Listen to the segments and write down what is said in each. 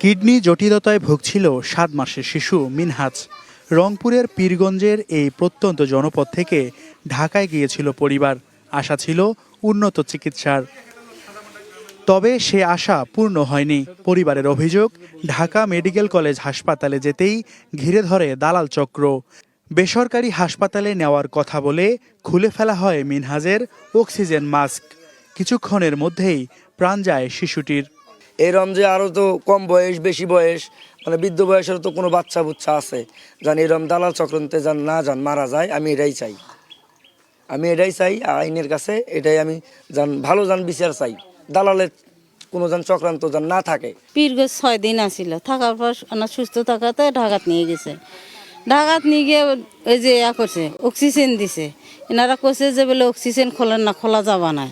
Kidney জটিলতায় ভুগছিল 7 মাসের শিশু মিনহাজ। রংপুরের পীরগঞ্জের এই প্রত্যন্ত জনপদ থেকে ঢাকায় গিয়েছিল পরিবার। আশা ছিল উন্নত চিকিৎসার, তবে সে আশা পূর্ণ হয়নি। পরিবারের অভিযোগ, ঢাকা মেডিকেল কলেজ হাসপাতালে যেতেই ঘিরে ধরে দালাল চক্র। বেসরকারি হাসপাতালে নেওয়ার কথা বলে খুলে ফেলা হয় মিনহাজের অক্সিজেন মাস্ক। কিছুক্ষণের মধ্যেই প্রাণ যায় শিশুটির। এরম যে আরও তো কম বয়স বেশি বয়স মানে বৃদ্ধ বয়সের তো কোনো বাচ্চা বুচ্চা আছে যান এরম দালাল চক্রান্তে যান না যান মারা যায়। আমি এটাই চাই আইনের কাছে, এটাই আমি ভালো বিচার চাই। দালালের কোনো চক্রান্ত না থাকে। পীরগঞ্জ 6 দিন আসিল, থাকার পর সুস্থ থাকাতে ঢাকাত নিয়ে গেছে। ঢাকাত নিয়ে গিয়ে ওই যে করছে অক্সিজেন দিছে। এনারা কইছে যে বলে অক্সিজেন খোলা যাবা না।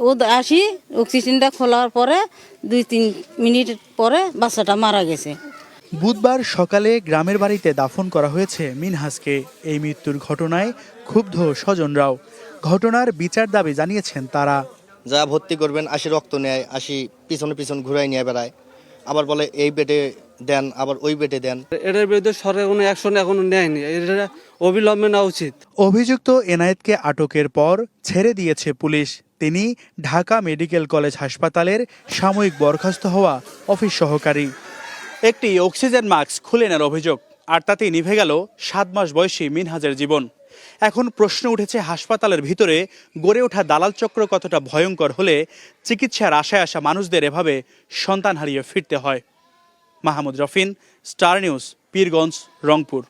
ও আসি অক্সিজেনটা খোলার পরে 2-3 মিনিট পরে বাচ্চাটা মারা গেছে। বুধবার সকালে গ্রামের বাড়িতে দাফন করা হয়েছে মিনহাজকে। এই মৃত্যুর ঘটনায় ক্ষুব্ধ স্বজনরাও। ঘটনার বিচার দাবি জানিয়েছেন তারা। যা ভর্তি করবেন, আসি রক্ত নেয়, আসি পিছন ঘুরাই নিয়ে বেড়ায়, আবার বলে এই বেডে দেন, আবার ওই বেডে দেন। এটার বিরুদ্ধে সরকার কোনো অ্যাকশন এখনো নেয়নি, এটা অবিলম্বে নেওয়া উচিত। অভিযুক্ত এনায়েতকে আটকের পর ছেড়ে দিয়েছে পুলিশ। তিনি ঢাকা মেডিকেল কলেজ হাসপাতালের সাময়িক বরখাস্ত হওয়া অফিস সহকারী। একটি অক্সিজেন মাস্ক খুলে নেওয়ার অভিযোগ, আর তাতেই নিভে গেল 7 মাস বয়সী মিনহাজের জীবন। এখন প্রশ্ন উঠেছে, হাসপাতালের ভিতরে গড়ে ওঠা দালাল চক্র কতটা ভয়ঙ্কর হলে চিকিৎসার আশায় আসা মানুষদের এভাবে সন্তান হারিয়ে ফিরতে হয়। Mahmud Rafin, star news, Pirganj, Rangpur.